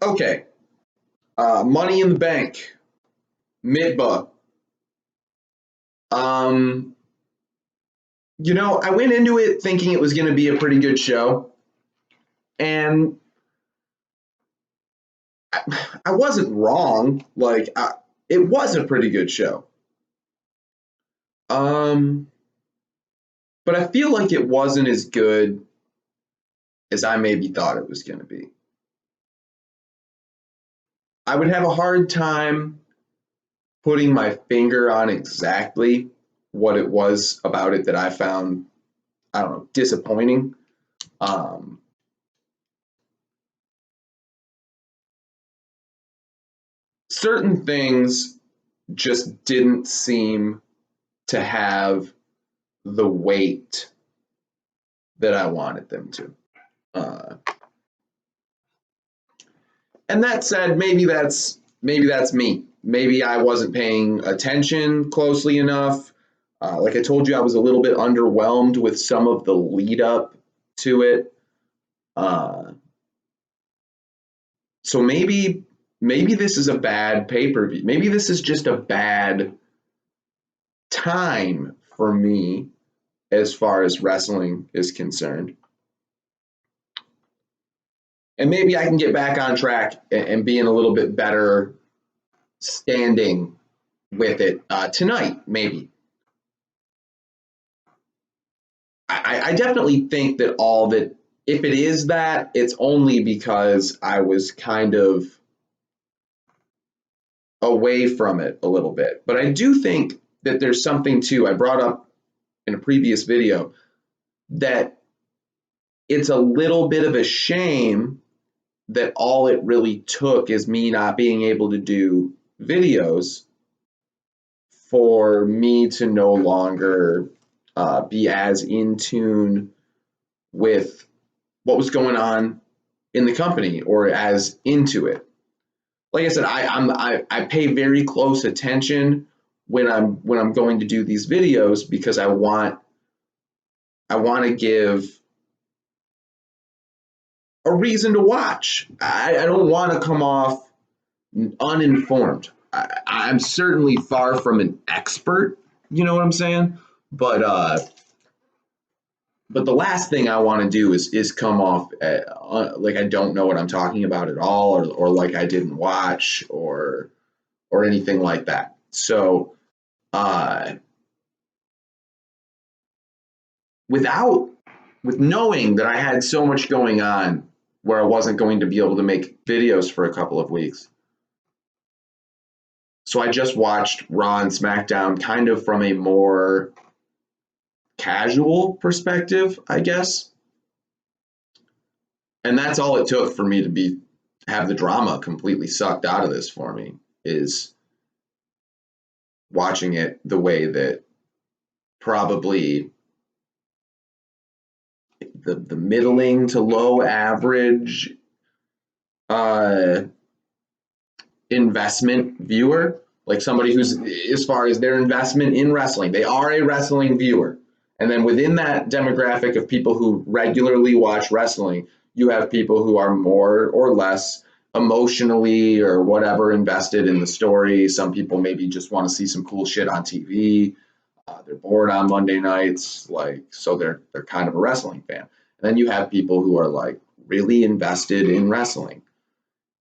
Okay. Money in the Bank, Midba. Um, I went into it thinking it was going to be a pretty good show, and I wasn't wrong. It was a pretty good show. Um, but I feel like it wasn't as good as I maybe thought it was going to be. I would have a hard time putting my finger on exactly what it was about it that I found, I don't know, disappointing. Um, Certain things just didn't seem to have the weight that I wanted them to. Uh, and that said, maybe that's me. Maybe I wasn't paying attention closely enough. Like I told you, I was a little bit underwhelmed with some of the lead up to it. Uh, so maybe this is a bad pay per view. Maybe this is just a bad time for me as far as wrestling is concerned. And maybe I can get back on track and be in a little bit better standing with it tonight, maybe. I definitely think that all that, if it is that, it's only because I was kind of away from it a little bit. But I do think that there's something too, I brought up in a previous video, that it's a little bit of a shame that all it really took is me not being able to do videos for me to no longer be as in tune with what was going on in the company or as into it. Like I said, I pay very close attention when I'm going to do these videos because I want to give a reason to watch. I don't want to come off uninformed. I'm certainly far from an expert, you know what I'm saying? But the last thing I want to do is come off like I don't know what I'm talking about at all, or like I didn't watch or anything like that. So uh, without with knowing that I had so much going on where I wasn't going to be able to make videos for a couple of weeks. So I just watched Raw and SmackDown kind of from a more casual perspective, I guess. And that's all it took for me to have the drama completely sucked out of this for me, is watching it the way that probably the middling to low average uh, investment viewer, like somebody who's, as far as their investment in wrestling, they are a wrestling viewer. And then within that demographic of people who regularly watch wrestling, you have people who are more or less emotionally or whatever invested in the story. Some people maybe just want to see some cool shit on TV. They're bored on Monday nights, so they're kind of a wrestling fan. And then you have people who are like really invested in wrestling.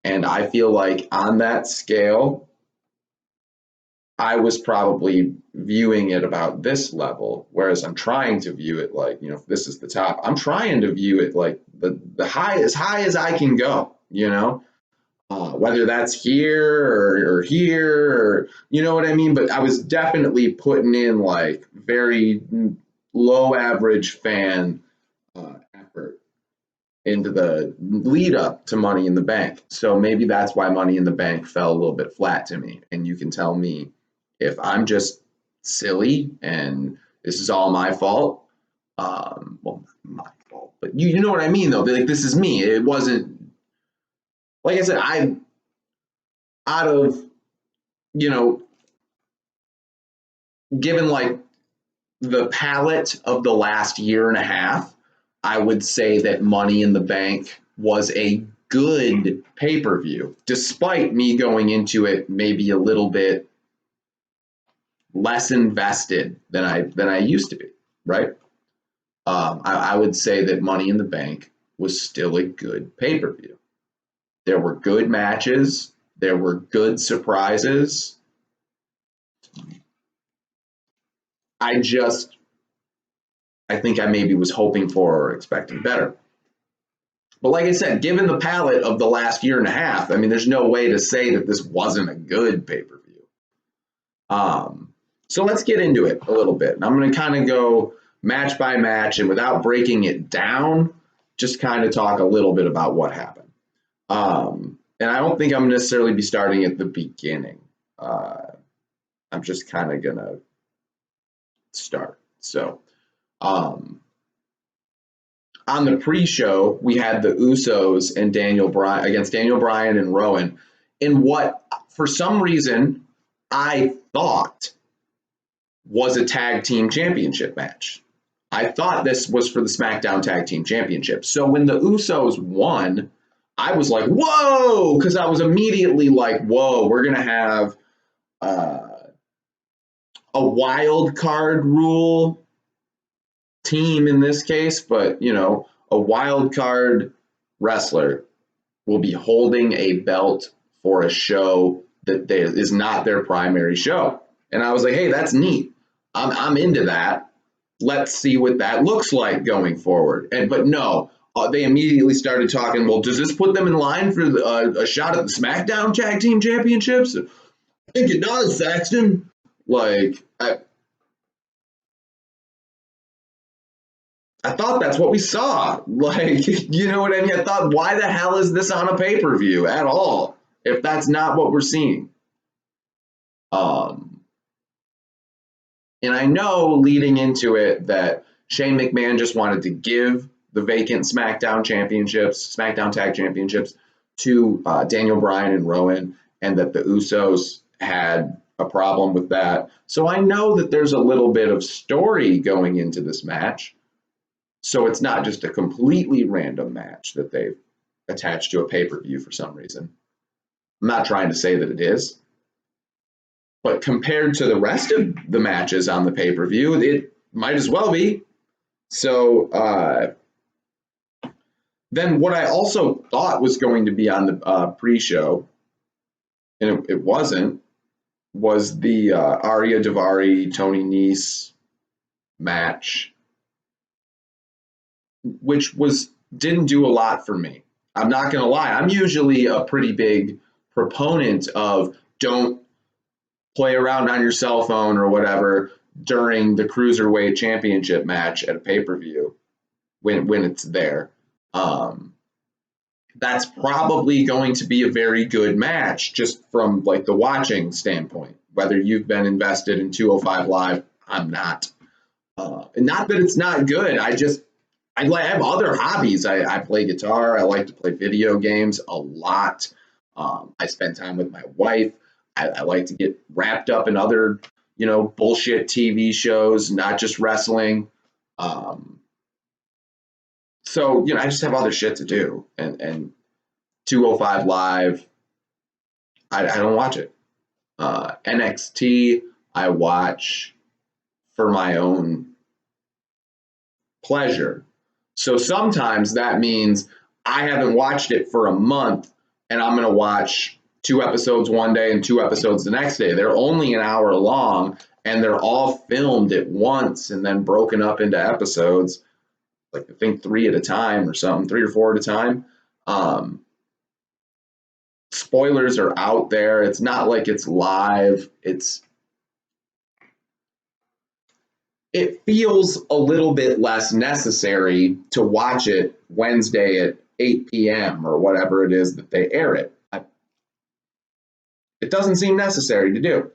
And I feel like on that scale, I was probably viewing it about this level, whereas I'm trying to view it like, if this is the top, I'm trying to view it like the high as I can go, whether that's here or here, or you know what I mean? But I was definitely putting in like very low average fan effort into the lead up to Money in the Bank. So maybe that's why Money in the Bank fell a little bit flat to me. And you can tell me if I'm just silly and this is all my fault. Well, not my fault, but you know what I mean though. Like, this is me. It wasn't, like I said, I out of, you know, given like the palette of the last year and a half, I would say that Money in the Bank was a good pay-per-view, despite me going into it maybe a little bit less invested than I used to be, right? I would say that Money in the Bank was still a good pay-per-view. There were good matches. There were good surprises. I think I maybe was hoping for or expecting better. But like I said, given the palette of the last year and a half, I mean, there's no way to say that this wasn't a good pay-per-view. So let's get into it a little bit. And I'm going to kind of go match by match, and without breaking it down, just kind of talk a little bit about what happened. And I don't think I'm necessarily be starting at the beginning. I'm just kind of going to start. So on the pre-show, we had the Usos and Daniel Bryan and Rowan in what, for some reason, I thought was a tag team championship match. I thought this was for the SmackDown Tag Team Championship. So when the Usos won, I was like, whoa, because I was immediately like, whoa, we're going to have a wild card rule team in this case, but, you know, a wild card wrestler will be holding a belt for a show that is not their primary show. And I was like, hey, that's neat. I'm into that. Let's see what that looks like going forward. But no, they immediately started talking, well, does this put them in line for a shot at the SmackDown Tag Team Championships? I think it does, Saxton. Like, I thought that's what we saw. Like, you know what I mean? I thought, why the hell is this on a pay-per-view at all if that's not what we're seeing? And I know leading into it that Shane McMahon just wanted to give the vacant SmackDown Tag Championships to Daniel Bryan and Rowan, and that the Usos had a problem with that. So I know that there's a little bit of story going into this match. So it's not just a completely random match that they've attached to a pay-per-view for some reason. I'm not trying to say that it is. But compared to the rest of the matches on the pay-per-view, it might as well be. So then what I also thought was going to be on the pre-show, and it wasn't, was the Arya Daivari, Tony Nese match, which didn't do a lot for me. I'm not going to lie. I'm usually a pretty big proponent of don't play around on your cell phone or whatever during the Cruiserweight Championship match at a pay-per-view when it's there. That's probably going to be a very good match just from like the watching standpoint. Whether you've been invested in 205 Live, I'm not. And not that it's not good. I have other hobbies. I play guitar. I like to play video games a lot. I spend time with my wife. I like to get wrapped up in other, bullshit TV shows, not just wrestling. So, I just have other shit to do. And 205 Live, I don't watch it. NXT, I watch for my own pleasure. So sometimes that means I haven't watched it for a month and I'm going to watch 2 episodes one day and 2 episodes the next day. They're only an hour long and they're all filmed at once and then broken up into episodes, like I think 3 at a time or something, 3 or 4 at a time. Spoilers are out there. It's not like it's live. It feels a little bit less necessary to watch it Wednesday at 8 p.m. or whatever it is that they air it. It doesn't seem necessary to do.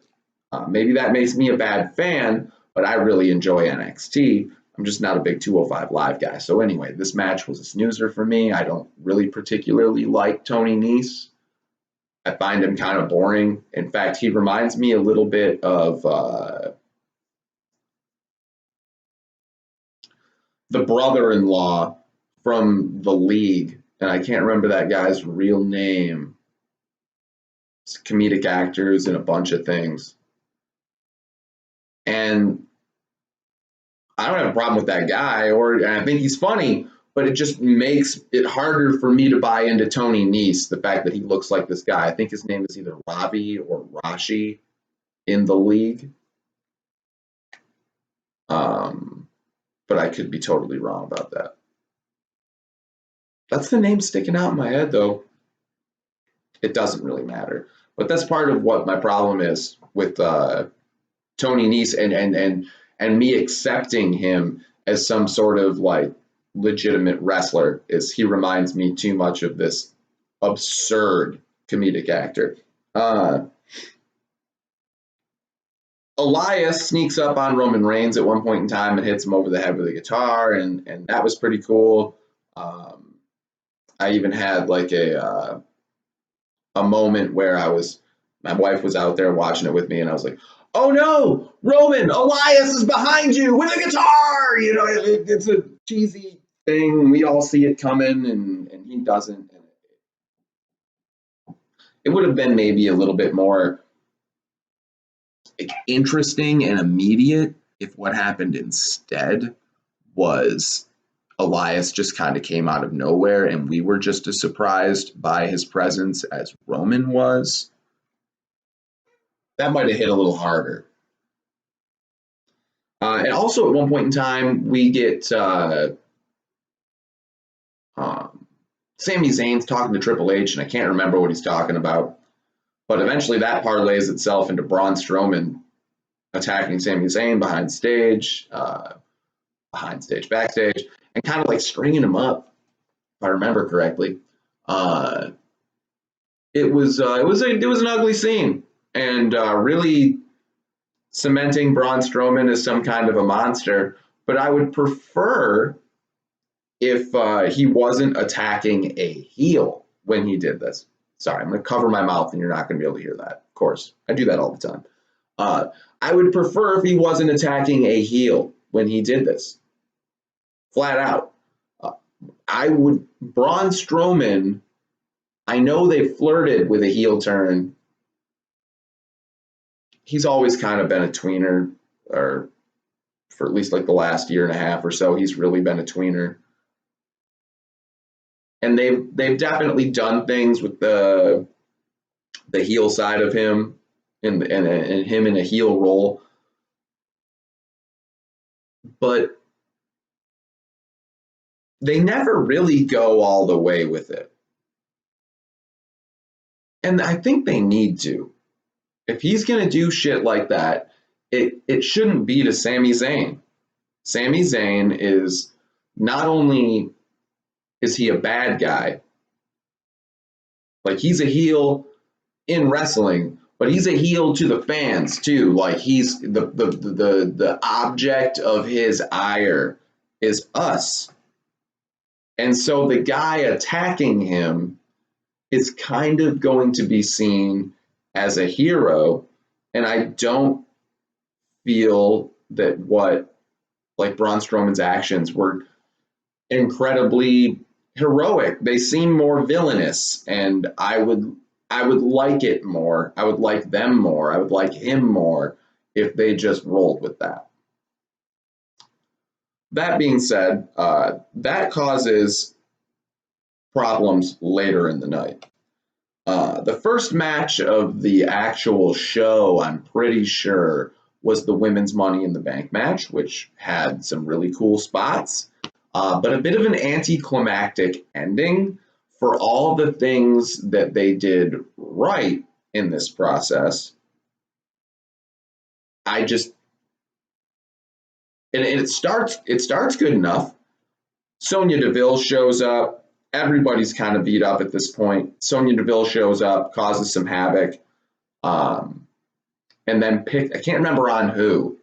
Maybe that makes me a bad fan, but I really enjoy NXT. I'm just not a big 205 Live guy. So anyway, this match was a snoozer for me. I don't really particularly like Tony Nese. I find him kind of boring. In fact, he reminds me a little bit of the brother-in-law from The League. and I can't remember that guy's real name. It's comedic actors and a bunch of things. And I don't have a problem with that guy, and I think he's funny, but it just makes it harder for me to buy into Tony Nese, the fact that he looks like this guy. I think his name is either Ravi or Rashi in the league. But I could be totally wrong about that. That's the name sticking out in my head, though. It doesn't really matter. But that's part of what my problem is with Tony Nese and me accepting him as some sort of like legitimate wrestler, is he reminds me too much of this absurd comedic actor. Elias sneaks up on Roman Reigns at one point in time and hits him over the head with a guitar, and that was pretty cool. I even had like a moment where my wife was out there watching it with me, and I was like, "Oh no, Roman, Elias is behind you with a guitar!" You know, it's a cheesy thing. We all see it coming, and he doesn't. It would have been maybe a little bit more interesting and immediate if what happened instead was Elias just kind of came out of nowhere and we were just as surprised by his presence as Roman was. That might have hit a little harder. And also at one point in time, we get Sami Zayn's talking to Triple H, and I can't remember what he's talking about. But eventually that parlays itself into Braun Strowman attacking Sami Zayn backstage, and kind of like stringing him up, if I remember correctly. It was an ugly scene, and really cementing Braun Strowman as some kind of a monster. But I would prefer if he wasn't attacking a heel when he did this. Sorry, I'm going to cover my mouth and you're not going to be able to hear that. Of course, I do that all the time. I would prefer if he wasn't attacking a heel when he did this. Flat out. Braun Strowman, I know they flirted with a heel turn. He's always kind of been a tweener, or for at least like the last year and a half or so, he's really been a tweener. And they've definitely done things with the heel side of him and him in a heel role. But they never really go all the way with it. And I think they need to. If he's going to do shit like that, it shouldn't be to Sami Zayn. Sami Zayn is not only is he a bad guy, like he's a heel in wrestling, but he's a heel to the fans too. Like he's the object of his ire is us. And so the guy attacking him is kind of going to be seen as a hero. And I don't feel that like Braun Strowman's actions were incredibly heroic. They seem more villainous, and I would like it more. I would like them more. I would like him more if they just rolled with that. That being said, that causes problems later in the night. The first match of the actual show, I'm pretty sure, was the Women's Money in the Bank match, which had some really cool spots, but a bit of an anticlimactic ending for all the things that they did right in this process. It starts good enough. Sonya Deville shows up. Everybody's kind of beat up at this point. Sonya Deville shows up, causes some havoc, and then I can't remember on who.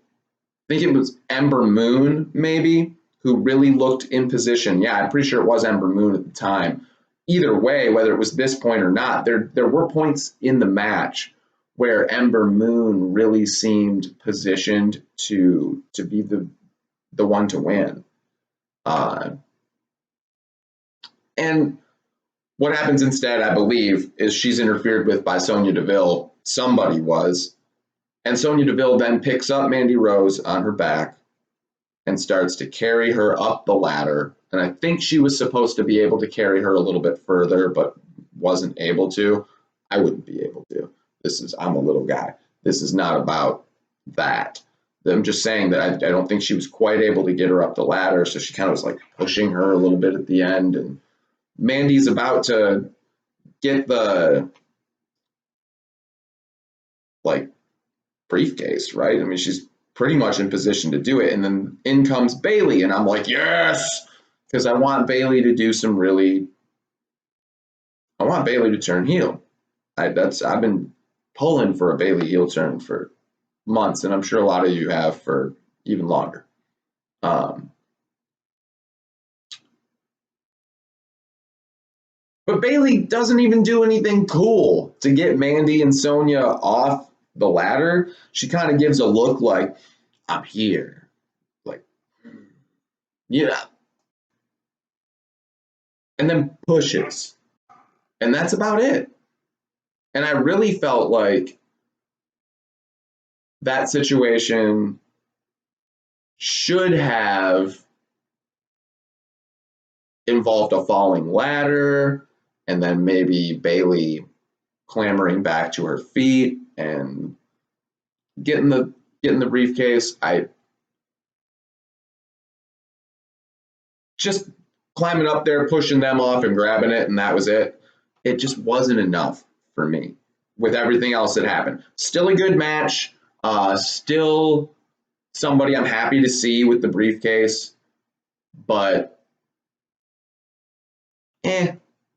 I think it was Ember Moon, maybe, who really looked in position. Yeah, I'm pretty sure it was Ember Moon at the time. Either way, whether it was this point or not, there were points in the match where Ember Moon really seemed positioned to be the one to win. And What happens instead, I believe, is she's interfered with by Sonya Deville. Somebody was. And Sonya Deville then picks up Mandy Rose on her back and starts to carry her up the ladder. And I think she was supposed to be able to carry her a little bit further, but wasn't able to. I wouldn't be able to. I'm a little guy. This is not about that. I'm just saying that I don't think she was quite able to get her up the ladder, so she kind of was like pushing her a little bit at the end. And Mandy's about to get the like briefcase, right? I mean, she's pretty much in position to do it. And then in comes Bayley, and I'm like, yes, because I want Bayley to turn heel. I've been pulling for a Bayley heel turn for months, and I'm sure a lot of you have for even longer. But Bayley doesn't even do anything cool to get Mandy and Sonya off the ladder. She kind of gives a look like, I'm here. Like, yeah. And then pushes. And that's about it. And I really felt like that situation should have involved a falling ladder and then maybe Bayley clambering back to her feet and getting the briefcase. I just climbing up there, pushing them off and grabbing it, and that was it. It just wasn't enough for me with everything else that happened. Still a good match. Still somebody I'm happy to see with the briefcase, but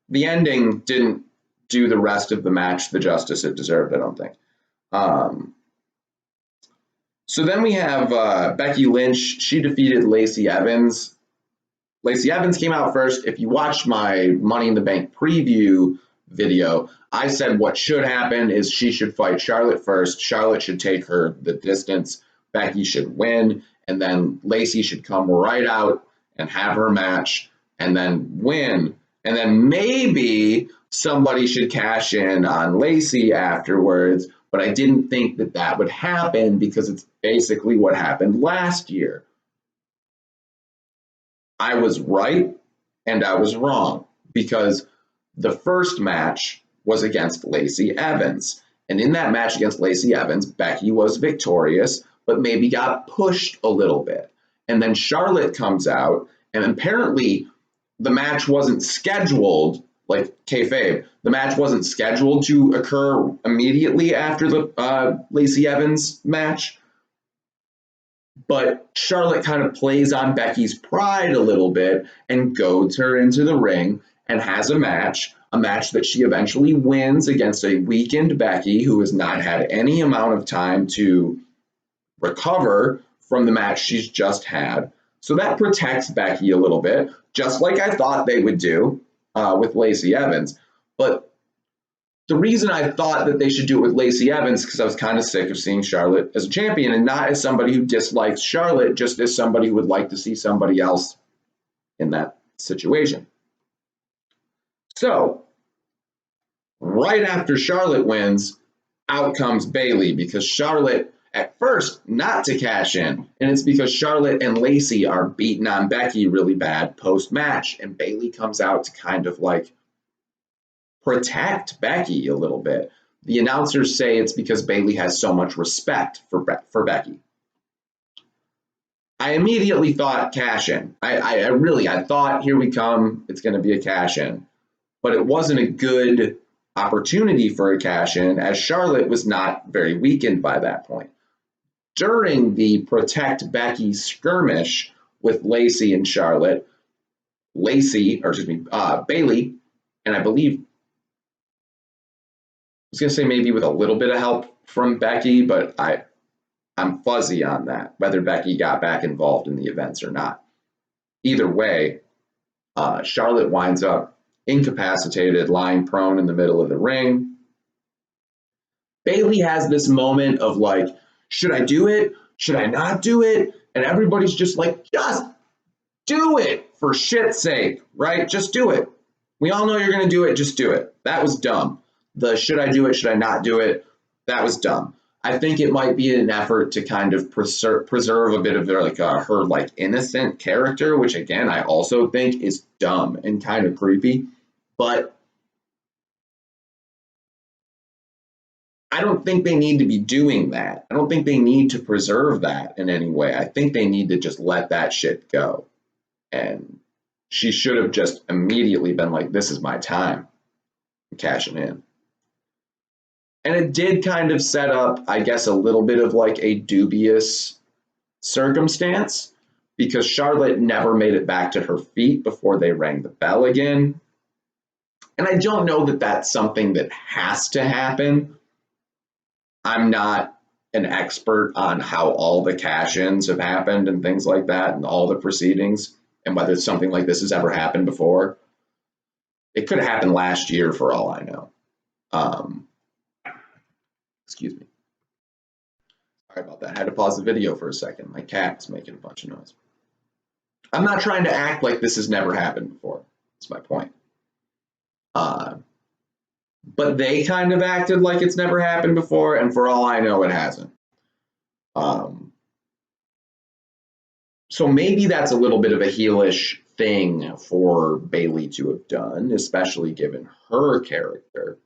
the ending didn't do the rest of the match the justice it deserved, I don't think. So then we have Becky Lynch. She defeated Lacey Evans. Lacey Evans came out first. If you watched my Money in the Bank preview video, I said what should happen is she should fight Charlotte first. Charlotte should take her the distance. Becky should win, and then Lacey should come right out and have her match and then win. And then maybe somebody should cash in on Lacey afterwards, but I didn't think that that would happen because it's basically what happened last year. I was right and I was wrong because the first match was against Lacey Evans. And in that match against Lacey Evans, Becky was victorious, but maybe got pushed a little bit. And then Charlotte comes out, and apparently the match wasn't scheduled, like kayfabe, the match wasn't scheduled to occur immediately after the Lacey Evans match. But Charlotte kind of plays on Becky's pride a little bit and goads her into the ring and has a match that she eventually wins against a weakened Becky who has not had any amount of time to recover from the match she's just had. So that protects Becky a little bit, just like I thought they would do with Lacey Evans. But the reason I thought that they should do it with Lacey Evans, because I was kind of sick of seeing Charlotte as a champion, and not as somebody who dislikes Charlotte, just as somebody who would like to see somebody else in that situation. So, right after Charlotte wins, out comes Bayley, because Charlotte, at first, not to cash in, and it's because Charlotte and Lacey are beating on Becky really bad post-match, and Bayley comes out to kind of like protect Becky a little bit. The announcers say it's because Bayley has so much respect for Becky. I immediately thought cash in. I thought, here we come, it's going to be a cash in. But it wasn't a good opportunity for a cash in, as Charlotte was not very weakened by that point. During the protect Becky skirmish with Lacey and Charlotte, Bayley, and I believe, I was going to say maybe with a little bit of help from Becky, but I'm fuzzy on that, whether Becky got back involved in the events or not. Either way, Charlotte winds up incapacitated, lying prone in the middle of the ring. Bayley has this moment of like, should I do it? Should I not do it? And everybody's just like, just do it for shit's sake, right? Just do it. We all know you're going to do it, just do it. That was dumb. The should I do it, should I not do it, that was dumb. I think it might be an effort to kind of preserve a bit of her like innocent character, which again I also think is dumb and kind of creepy. But I don't think they need to be doing that. I don't think they need to preserve that in any way. I think they need to just let that shit go. And she should have just immediately been like, this is my time. I'm cashing in. And it did kind of set up, I guess, a little bit of like a dubious circumstance because Charlotte never made it back to her feet before they rang the bell again. And I don't know that that's something that has to happen. I'm not an expert on how all the cash-ins have happened and things like that and all the proceedings and whether something like this has ever happened before. It could have happened last year for all I know. Excuse me. Sorry about that. I had to pause the video for a second. My cat's making a bunch of noise. I'm not trying to act like this has never happened before. That's my point. But they kind of acted like it's never happened before, and for all I know, it hasn't. So maybe that's a little bit of a heelish thing for Bayley to have done, especially given her character.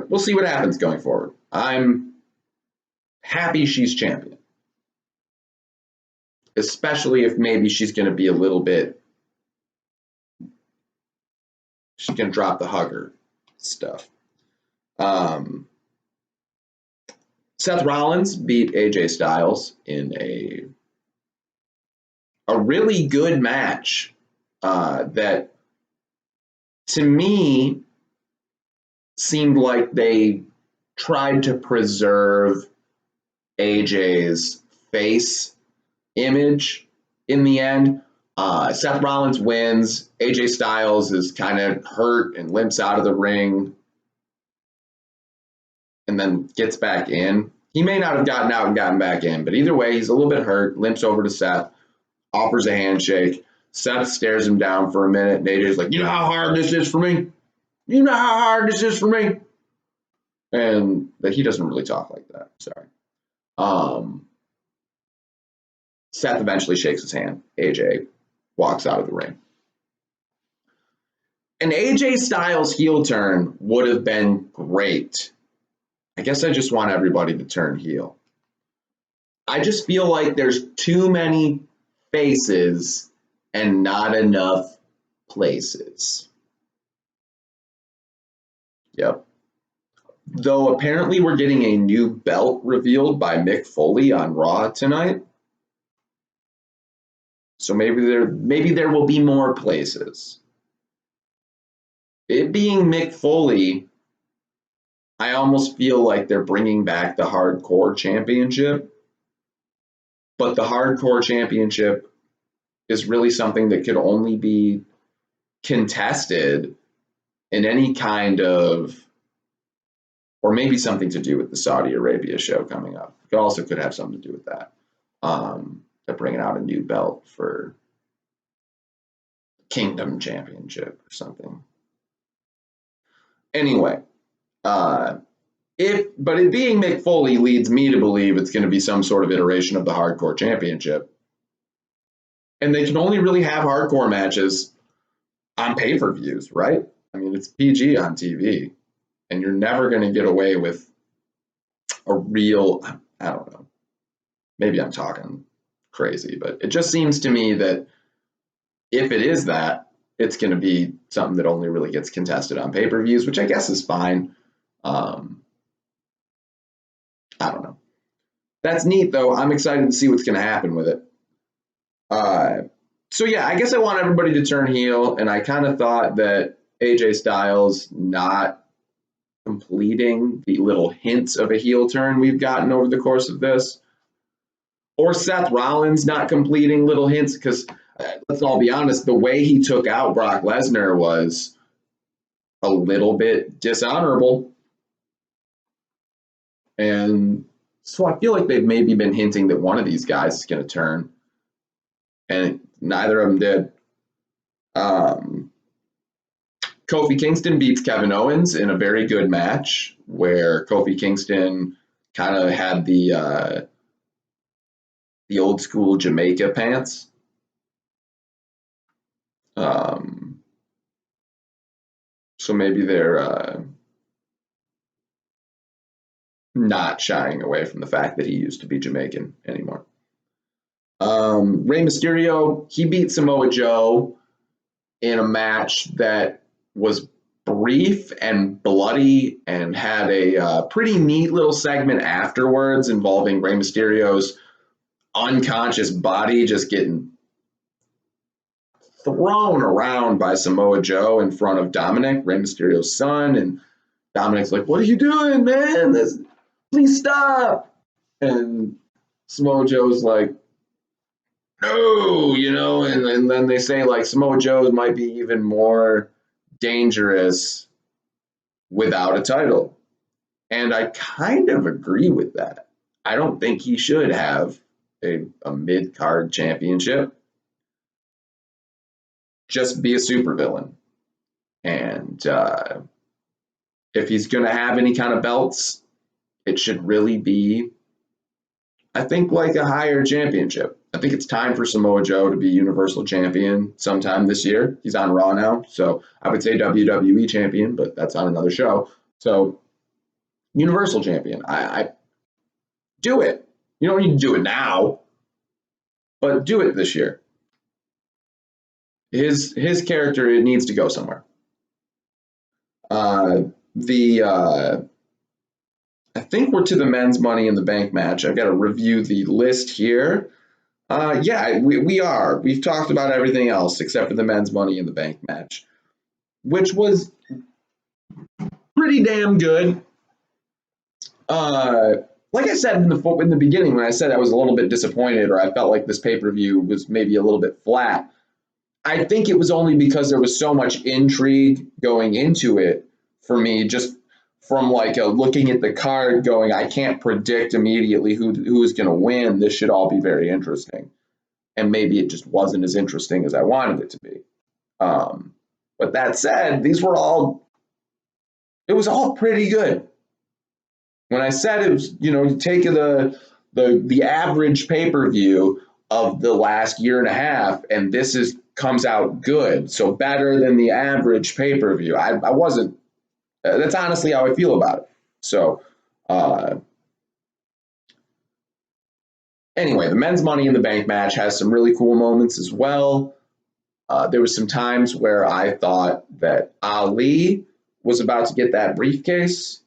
We'll see what happens going forward. I'm happy she's champion, especially if maybe she's going to be a little bit, she's going to drop the hugger stuff. Seth Rollins beat AJ Styles in a really good match that, to me, seemed like they tried to preserve AJ's face image in the end. Seth Rollins wins. AJ Styles is kind of hurt and limps out of the ring and then gets back in. He may not have gotten out and gotten back in, but either way, he's a little bit hurt, limps over to Seth, offers a handshake. Seth stares him down for a minute, and AJ's like, you know how hard this is for me? You know how hard this is for me? And he doesn't really talk like that. Sorry. Seth eventually shakes his hand. AJ walks out of the ring. An AJ Styles heel turn would have been great. I guess I just want everybody to turn heel. I just feel like there's too many faces and not enough places. Yep. Though apparently we're getting a new belt revealed by Mick Foley on Raw tonight. So maybe there will be more places. It being Mick Foley, I almost feel like they're bringing back the Hardcore Championship. But the Hardcore Championship is really something that could only be contested in any kind of, or maybe something to do with the Saudi Arabia show coming up. It also could have something to do with that. They're bringing out a new belt for Kingdom Championship or something. Anyway, but it being Mick Foley leads me to believe it's going to be some sort of iteration of the Hardcore Championship. And they can only really have hardcore matches on pay-per-views, right? I mean, it's PG on TV, and you're never going to get away with a real, I don't know, maybe I'm talking crazy, but it just seems to me that if it is that, it's going to be something that only really gets contested on pay-per-views, which I guess is fine. I don't know. That's neat, though. I'm excited to see what's going to happen with it. So, yeah, I guess I want everybody to turn heel, and I kind of thought that AJ Styles not completing the little hints of a heel turn we've gotten over the course of this, or Seth Rollins not completing little hints, because let's all be honest, the way he took out Brock Lesnar was a little bit dishonorable. And so I feel like they've maybe been hinting that one of these guys is going to turn, and neither of them did. Um, Kofi Kingston beats Kevin Owens in a very good match where Kofi Kingston kind of had the old school Jamaica pants. So maybe they're not shying away from the fact that he used to be Jamaican anymore. Rey Mysterio, he beat Samoa Joe in a match that was brief and bloody and had a pretty neat little segment afterwards involving Rey Mysterio's unconscious body just getting thrown around by Samoa Joe in front of Dominic, Rey Mysterio's son. And Dominic's like, "What are you doing, man? Please stop." And Samoa Joe's like, "No," and then they say like Samoa Joe might be even more dangerous without a title. And I kind of agree with that. I don't think he should have a mid-card championship. Just be a supervillain. And if he's going to have any kind of belts, it should really be, I think, like a higher championship. I think it's time for Samoa Joe to be Universal Champion sometime this year. He's on Raw now, so I would say WWE Champion, but that's on another show. So Universal Champion, I do it. You don't need to do it now, but do it this year. His character, it needs to go somewhere. I think we're to the men's Money in the Bank match. I've got to review the list here. Yeah, we are. We've talked about everything else except for the men's Money in the Bank match, which was pretty damn good. Like I said in the beginning, when I said I was a little bit disappointed or I felt like this pay-per-view was maybe a little bit flat, I think it was only because there was so much intrigue going into it for me, just from like looking at the card going, I can't predict immediately who's going to win. This should all be very interesting. And maybe it just wasn't as interesting as I wanted it to be. But that said, it was all pretty good. When I said it was, you take the average pay-per-view of the last year and a half, and this comes out good, so better than the average pay-per-view. I wasn't. That's honestly how I feel about it. So, anyway, the men's Money in the Bank match has some really cool moments as well. There was some times where I thought that Ali was about to get that briefcase.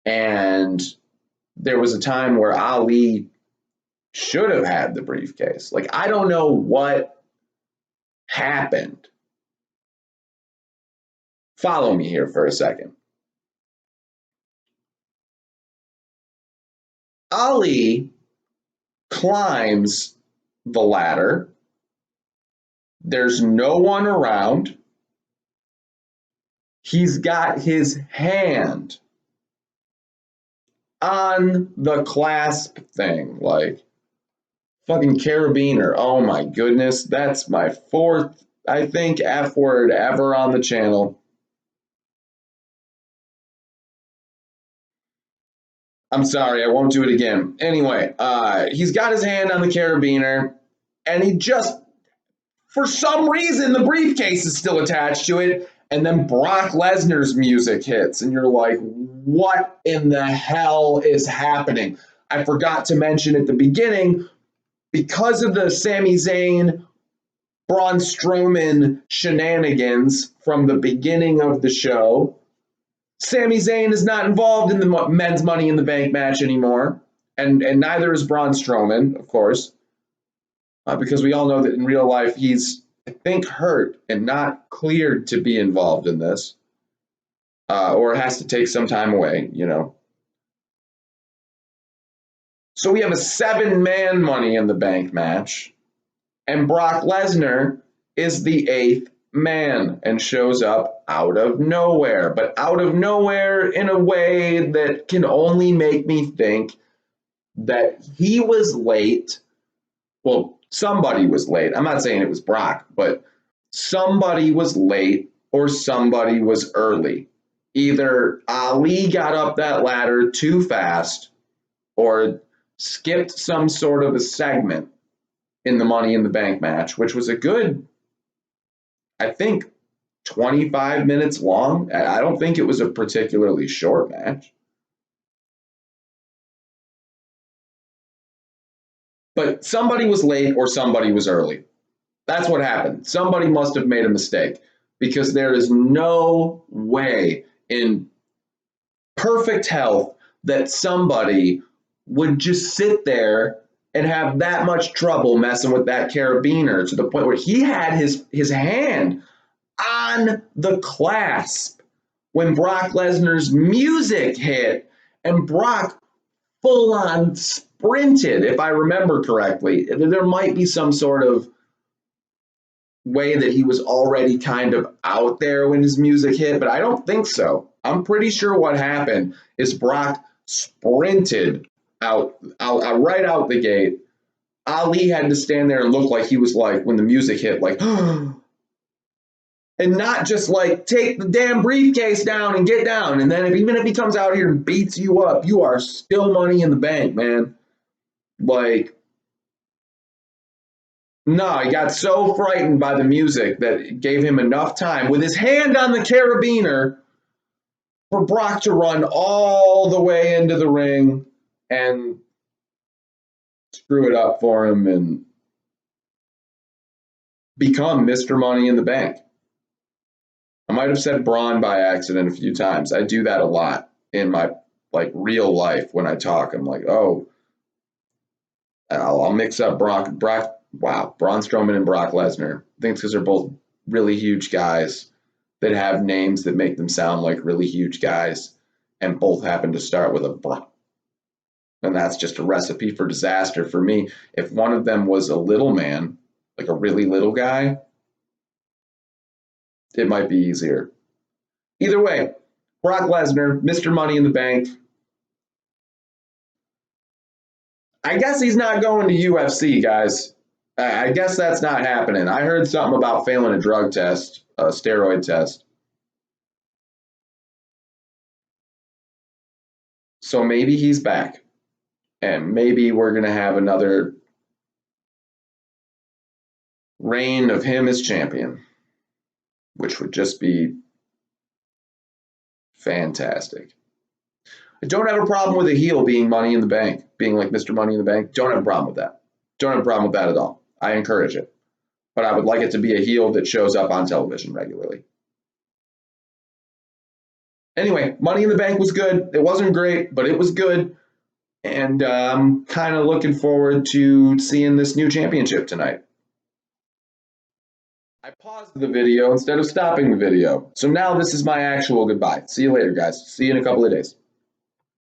And there was a time where Ali should have had the briefcase. Like, I don't know what happened. Follow me here for a second. Ali climbs the ladder. There's no one around. He's got his hand on the clasp thing, like fucking carabiner. Oh my goodness, that's my fourth, I think, F word ever on the channel. I'm sorry, I won't do it again. Anyway, he's got his hand on the carabiner, and he just, for some reason, the briefcase is still attached to it, and then Brock Lesnar's music hits, and you're like, what in the hell is happening? I forgot to mention at the beginning, because of the Sami Zayn, Braun Strowman shenanigans from the beginning of the show, Sami Zayn is not involved in the men's Money in the Bank match anymore, and neither is Braun Strowman, of course, because we all know that in real life he's, I think, hurt and not cleared to be involved in this, or has to take some time away, So we have a 7-man Money in the Bank match, and Brock Lesnar is the 8th man and shows up out of nowhere, but out of nowhere in a way that can only make me think that he was late. Well, somebody was late. I'm not saying it was Brock, but somebody was late or somebody was early. Either Ali got up that ladder too fast or skipped some sort of a segment in the Money in the Bank match, which was a good, I think, 25 minutes long. I don't think it was a particularly short match. But somebody was late or somebody was early. That's what happened. Somebody must have made a mistake because there is no way in perfect health that somebody would just sit there and have that much trouble messing with that carabiner to the point where he had his hand on the clasp when Brock Lesnar's music hit and Brock full on sprinted, if I remember correctly. There might be some sort of way that he was already kind of out there when his music hit, but I don't think so. I'm pretty sure what happened is Brock sprinted out right out the gate. Ali had to stand there and look like he was like when the music hit, like, and not just like take the damn briefcase down and get down. And then even if he comes out here and beats you up, you are still Money in the Bank, man. Like, no, he got so frightened by the music that it gave him enough time with his hand on the carabiner for Brock to run all the way into the ring and screw it up for him and become Mr. Money in the Bank. I might have said Braun by accident a few times. I do that a lot in my like real life when I talk. I'm like, oh, I'll mix up Braun Strowman and Brock Lesnar. I think it's because they're both really huge guys that have names that make them sound like really huge guys, and both happen to start with a Bra. And that's just a recipe for disaster for me. If one of them was a little man, like a really little guy, it might be easier. Either way, Brock Lesnar, Mr. Money in the Bank. I guess he's not going to UFC, guys. I guess that's not happening. I heard something about failing a drug test, a steroid test. So maybe he's back. And maybe we're going to have another reign of him as champion, which would just be fantastic. I don't have a problem with a heel being Money in the Bank, being like Mr. Money in the Bank. Don't have a problem with that. Don't have a problem with that at all. I encourage it. But I would like it to be a heel that shows up on television regularly. Anyway, Money in the Bank was good. It wasn't great, but it was good. And I'm kind of looking forward to seeing this new championship tonight. I paused the video instead of stopping the video. So now this is my actual goodbye. See you later, guys. See you in a couple of days.